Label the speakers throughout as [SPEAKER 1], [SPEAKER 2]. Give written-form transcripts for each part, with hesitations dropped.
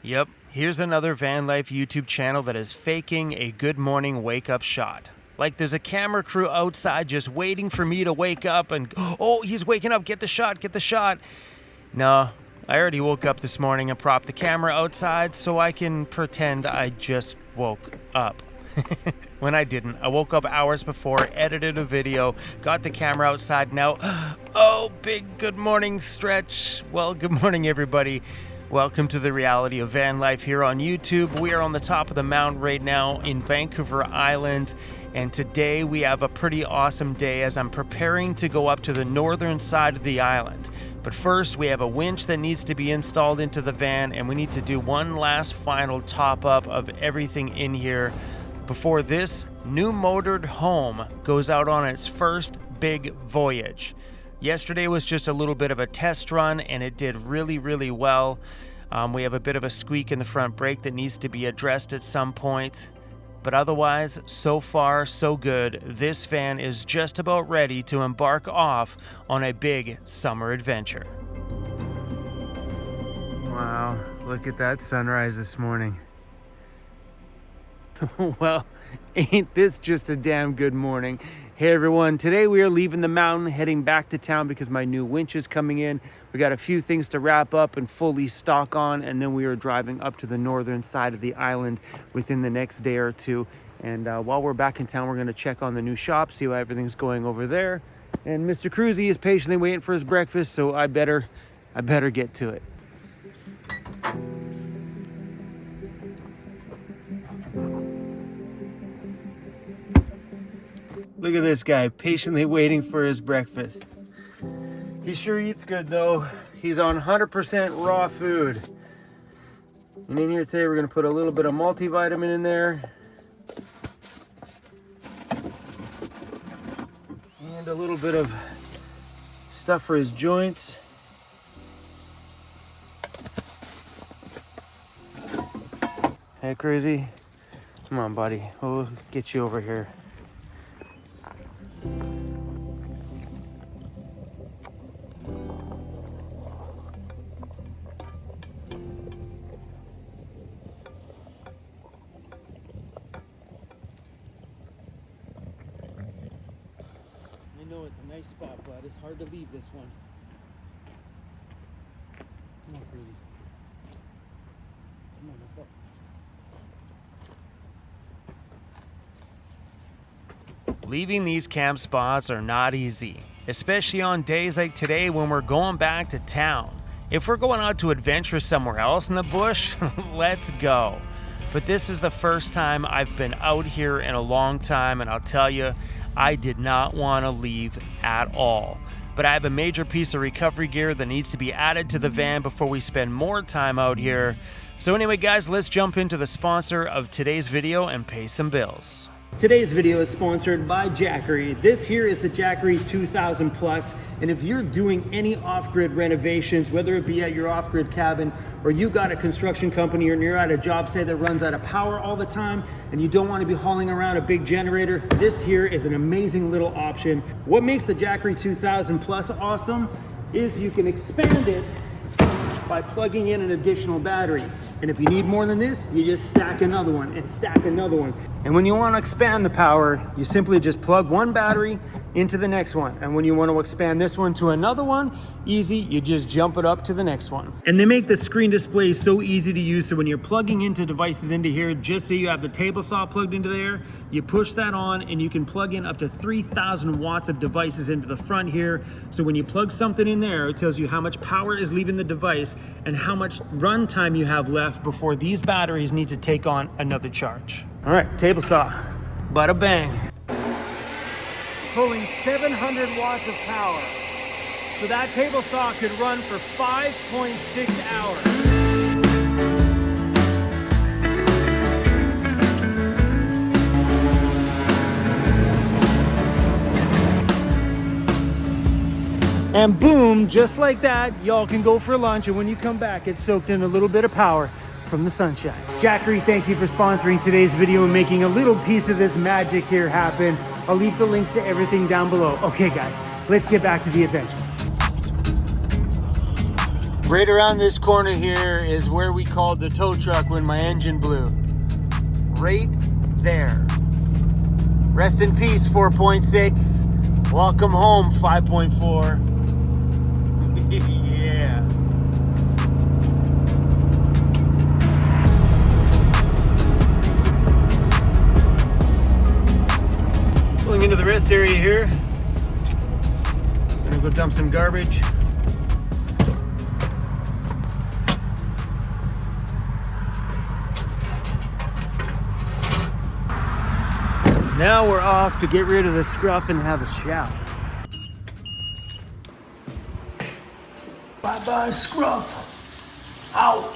[SPEAKER 1] Yep, here's another van life YouTube channel that is faking a good morning wake up shot. Like there's a camera crew outside just waiting for me to wake up and, oh, he's waking up, get the shot, get the shot. No, I already woke up this morning and propped the camera outside so I can pretend I just woke up. When I didn't. I woke up hours before, edited a video, got the camera outside. Now, oh, big good morning stretch. Well, good morning, everybody. Welcome to the reality of van life here on YouTube. We are on the top of the mountain right now in Vancouver Island, and today we have a pretty awesome day as I'm preparing to go up to the northern side of the island. But first, we have a winch that needs to be installed into the van, and we need to do one last final top up of everything in here before this new motored home goes out on its first big voyage. Yesterday was just a little bit of a test run and it did really well. We have a bit of a squeak in the front brake that needs to be addressed at some point. But otherwise, so far so good. This van is just about ready to embark off on a big summer adventure. Wow, look at that sunrise this morning. Well, ain't this just a damn good morning? Hey everyone, today we are leaving the mountain, heading back to town because my new winch is coming in. We got a few things to wrap up and fully stock on, and then we are driving up to the northern side of the island within the next day or two. And while we're back in town, we're gonna check on the new shop, see how everything's going over there. And Mr. Cruzy is patiently waiting for his breakfast, so I better get to it. Look at this guy, patiently waiting for his breakfast. He sure eats good though. He's on 100% raw food. And in here today, we're gonna put a little bit of multivitamin in there. And a little bit of stuff for his joints. Hey, Crazy. Come on, buddy. We'll get you over here. I know it's a nice spot, but it's hard to leave this one. Come on, Crazy. Come on, let's go. Leaving these camp spots are not easy, especially on days like today when we're going back to town. If we're going out to adventure somewhere else in the bush, let's go. But this is the first time I've been out here in a long time, and I'll tell you, I did not want to leave at all. But I have a major piece of recovery gear that needs to be added to the van before we spend more time out here. So anyway, guys, let's jump into the sponsor of today's video and pay some bills. Today's video is sponsored by Jackery. This here is the Jackery 2000 Plus, and if you're doing any off-grid renovations, whether it be at your off-grid cabin or you got a construction company or you're at a job site that runs out of power all the time and you don't want to be hauling around a big generator, this here is an amazing little option. What makes the Jackery 2000 Plus awesome is you can expand it by plugging in an additional battery. And if you need more than this, you just stack another one and stack another one. And when you want to expand the power, you simply just plug one battery into the next one. And when you want to expand this one to another one, easy, you just jump it up to the next one. And they make the screen display so easy to use. So when you're plugging into devices into here, just say you have the table saw plugged into there, you push that on and you can plug in up to 3,000 watts of devices into the front here. So when you plug something in there, it tells you how much power is leaving the device and how much run time you have left before these batteries need to take on another charge. All right, table saw, bada bang. Pulling 700 watts of power. So that table saw could run for 5.6 hours. And boom, just like that, y'all can go for lunch, and when you come back, it's soaked in a little bit of power from the sunshine. Jackery, thank you for sponsoring today's video and making a little piece of this magic here happen. I'll leave the links to everything down below. Okay guys, let's get back to the adventure. Right around this corner here is where we called the tow truck when my engine blew. Right there. Rest in peace, 4.6. Welcome home, 5.4. Yeah. Pulling into the rest area here. Gonna go dump some garbage. Now we're off to get rid of the scruff and have a shower. Bye-bye, scruff. Ow.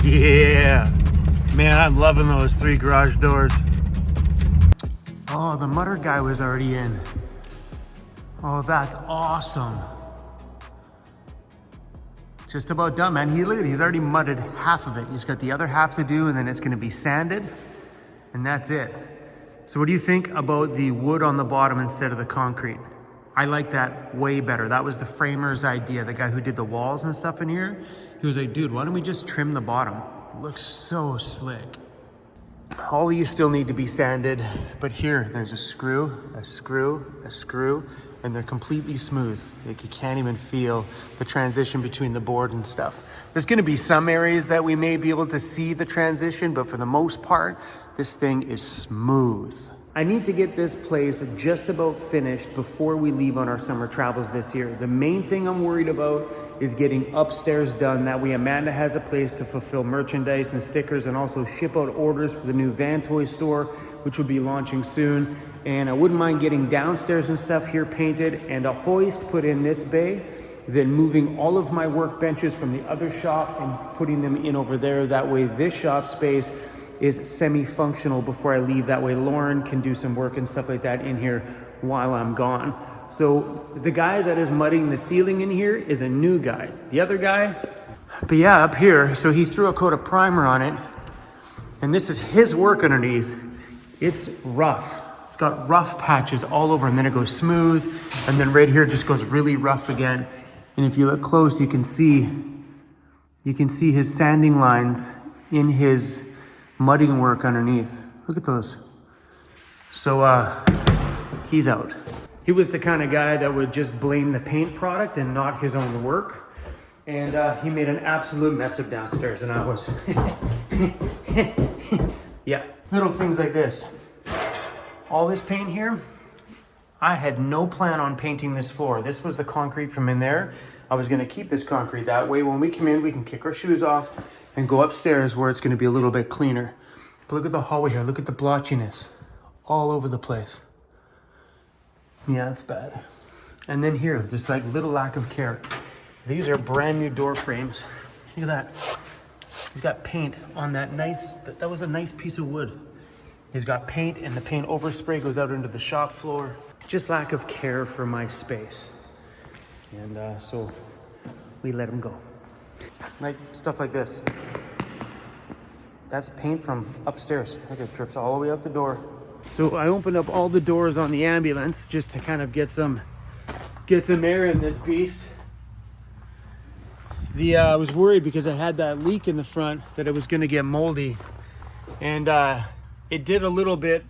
[SPEAKER 1] Yeah. Man, I'm loving those 3 garage doors. Oh, the mutter guy was already in. Oh, that's awesome. Just about done, man. Look at it, he's already mudded half of it. He's got the other half to do, and then it's gonna be sanded, and that's it. So what do you think about the wood on the bottom instead of the concrete? I like that way better. That was the framer's idea, the guy who did the walls and stuff in here. He was like, dude, why don't we just trim the bottom? It looks so slick. All these still need to be sanded, but here, there's a screw, a screw, a screw, and they're completely smooth. Like you can't even feel the transition between the board and stuff. There's gonna be some areas that we may be able to see the transition, but for the most part, this thing is smooth. I need to get this place just about finished before we leave on our summer travels this year. The main thing I'm worried about is getting upstairs done. That way Amanda has a place to fulfill merchandise and stickers and also ship out orders for the new Van Toy store, which will be launching soon. And I wouldn't mind getting downstairs and stuff here painted and a hoist put in this bay, then moving all of my workbenches from the other shop and putting them in over there. That way this shop space is semi-functional before I leave. That way Lauren can do some work and stuff like that in here while I'm gone. So the guy that is mudding the ceiling in here is a new guy. The other guy, but yeah, up here, so he threw a coat of primer on it, and this is his work underneath. It's rough. It's got rough patches all over, and then it goes smooth, and then right here it just goes really rough again. And if you look close, you can see his sanding lines in his mudding work underneath. Look at those. So he's out. He was the kind of guy that would just blame the paint product and not his own work. And he made an absolute mess of downstairs, and I was, yeah. Little things like this. All this paint here, I had no plan on painting this floor. This was the concrete from in there. I was gonna keep this concrete that way. When we come in, we can kick our shoes off and go upstairs where it's gonna be a little bit cleaner. But look at the hallway here. Look at the blotchiness all over the place. Yeah, it's bad. And then here, just like little lack of care. These are brand new door frames. Look at that. He's got paint on that nice, that was a nice piece of wood. He's got paint, and the paint overspray goes out into the shop floor. Just lack of care for my space. And so we let him go. Like stuff like this. That's paint from upstairs. Look, it drips all the way out the door. So I opened up all the doors on the ambulance just to kind of get some air in this beast. I was worried because I had that leak in the front that it was gonna get moldy. And it did a little bit,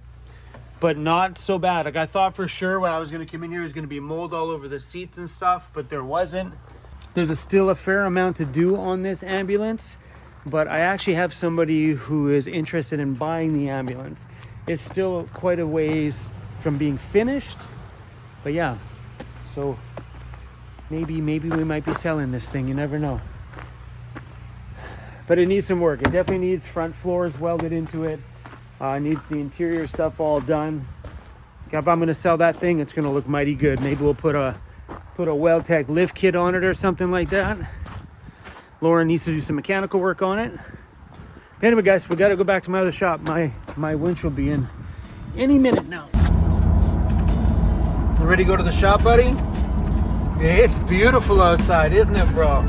[SPEAKER 1] but not so bad. Like I thought for sure when I was gonna come in here, it was gonna be mold all over the seats and stuff, but there wasn't. There's still a fair amount to do on this ambulance, but I actually have somebody who is interested in buying the ambulance. It's still quite a ways from being finished, but yeah. So maybe we might be selling this thing, you never know. But it needs some work. It definitely needs front floors welded into it. Needs the interior stuff all done. If I'm gonna sell that thing, it's gonna look mighty good. Maybe we'll put a Weldtech lift kit on it or something like that. Lauren needs to do some mechanical work on it. Anyway, guys, we gotta go back to my other shop. My winch will be in any minute now. You ready to go to the shop, buddy? It's beautiful outside, isn't it, bro?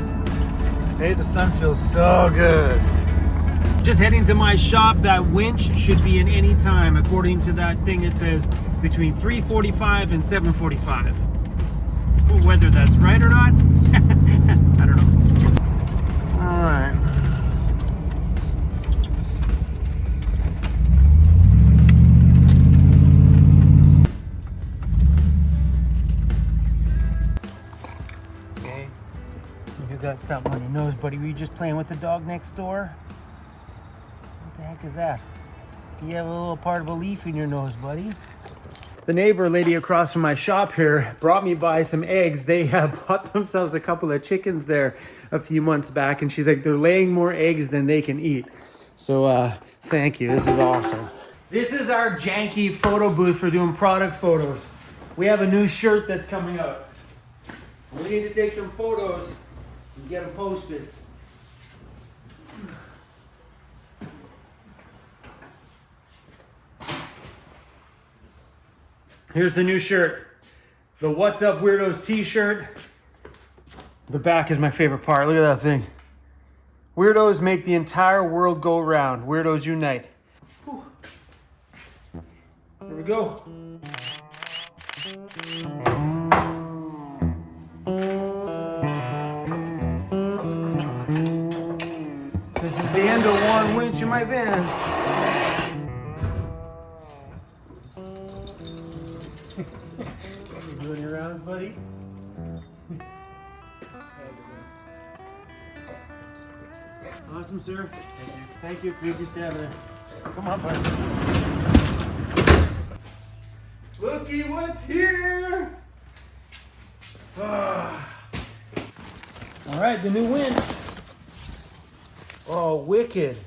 [SPEAKER 1] Hey, the sun feels so good. Just heading to my shop. That winch should be in any time. According to that thing, it says between 3:45 and 7:45. Well, whether that's right or not, I don't know. All right. Okay. You got something on your nose, buddy. Were you just playing with the dog next door? What the heck is that? You have a little part of a leaf in your nose, buddy. The neighbor lady across from my shop here brought me by some eggs. They have bought themselves a couple of chickens there a few months back, and she's like, they're laying more eggs than they can eat. So thank you, this is awesome. This is our janky photo booth for doing product photos. We have a new shirt that's coming out. We need to take some photos and get them posted. Here's the new shirt. The What's Up Weirdos t-shirt. The back is my favorite part. Look at that thing. Weirdos make the entire world go round. Weirdos unite. Whew. Here we go. This is the end of one winch in my van. You doing your rounds, buddy? Awesome, sir. Thank you. Please just stay out of there. Come on, buddy. Looky what's here! Ah. All right, the new winch. Oh, wicked.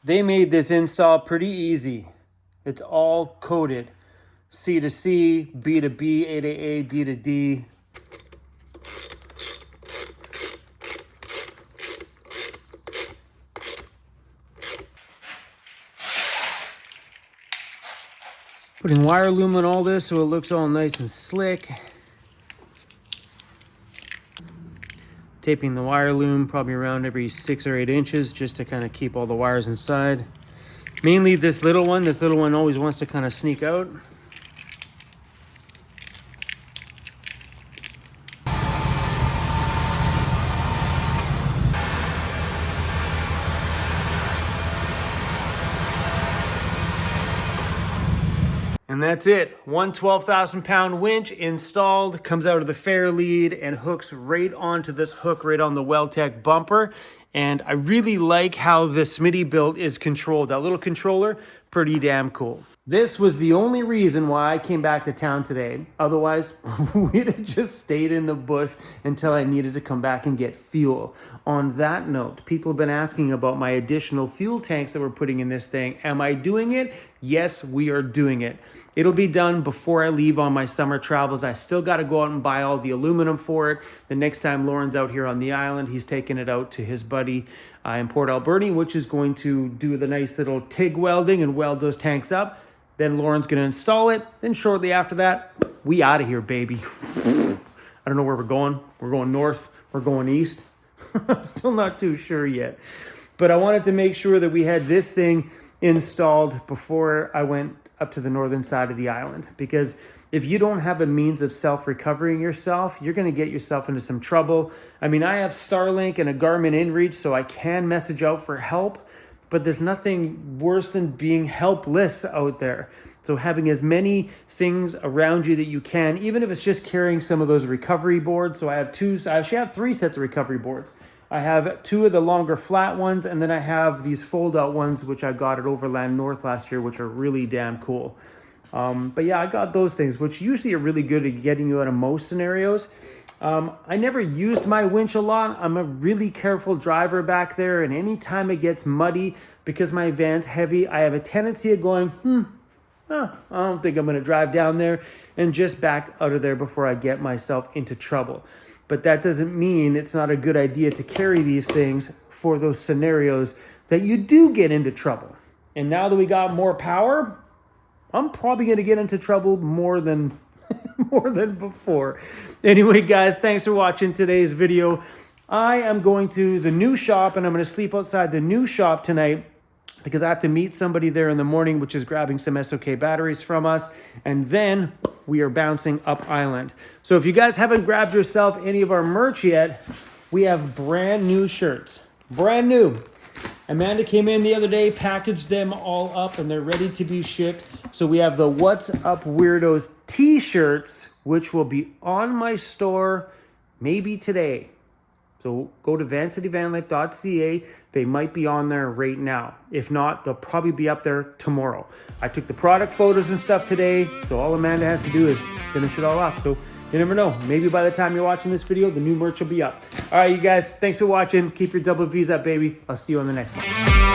[SPEAKER 1] They made this install pretty easy. It's all coded. C to C, B to B, A to A, D to D. Putting wire loom on all this so it looks all nice and slick. Taping the wire loom probably around every 6 or 8 inches just to kind of keep all the wires inside. Mainly this little one always wants to kind of sneak out. And that's it. One 12,000-pound winch installed, comes out of the fair lead and hooks right onto this hook right on the Well-Tec bumper. And I really like how the Smitty build is controlled. That little controller, pretty damn cool. This was the only reason why I came back to town today. Otherwise, we'd have just stayed in the bush until I needed to come back and get fuel. On that note, people have been asking about my additional fuel tanks that we're putting in this thing. Am I doing it? Yes, we are doing it. It'll be done before I leave on my summer travels. I still got to go out and buy all the aluminum for it. The next time Lauren's out here on the island, he's taking it out to his buddy in Port Alberni, which is going to do the nice little TIG welding and weld those tanks up. Then Lauren's going to install it. Then shortly after that, we out of here, baby. I don't know where we're going. We're going north. We're going east. I'm still not too sure yet. But I wanted to make sure that we had this thing installed before I went up to the northern side of the island, because if you don't have a means of self-recovering yourself, you're going to get yourself into some trouble. I mean, I have Starlink and a Garmin InReach, so I can message out for help, but there's nothing worse than being helpless out there. So having as many things around you that you can, even if it's just carrying some of those recovery boards. So I actually have 3 sets of recovery boards. I have 2 of the longer flat ones, and then I have these fold-out ones, which I got at Overland North last year, which are really damn cool. But yeah, I got those things, which usually are really good at getting you out of most scenarios. I never used my winch a lot. I'm a really careful driver back there, and anytime it gets muddy, because my van's heavy, I have a tendency of going, I don't think I'm going to drive down there, and just back out of there before I get myself into trouble. But that doesn't mean it's not a good idea to carry these things for those scenarios that you do get into trouble. And now that we got more power,
[SPEAKER 2] I'm probably going to get into trouble more than more than before. Anyway, guys, thanks for watching today's video. I am going to the new shop, and I'm going to sleep outside the new shop tonight because I have to meet somebody there in the morning, which is grabbing some SOK batteries from us. And then we are bouncing up island. So if you guys haven't grabbed yourself any of our merch yet, we have brand new shirts. Brand new. Amanda came in the other day, packaged them all up, and they're ready to be shipped. So we have the What's Up Weirdos t-shirts, which will be on my store maybe today. So go to vancityvanlife.ca. They might be on there right now. If not, they'll probably be up there tomorrow. I took the product photos and stuff today, so all Amanda has to do is finish it all off. So you never know. Maybe by the time you're watching this video, the new merch will be up. All right, you guys, thanks for watching. Keep your double V's up, baby. I'll see you on the next one.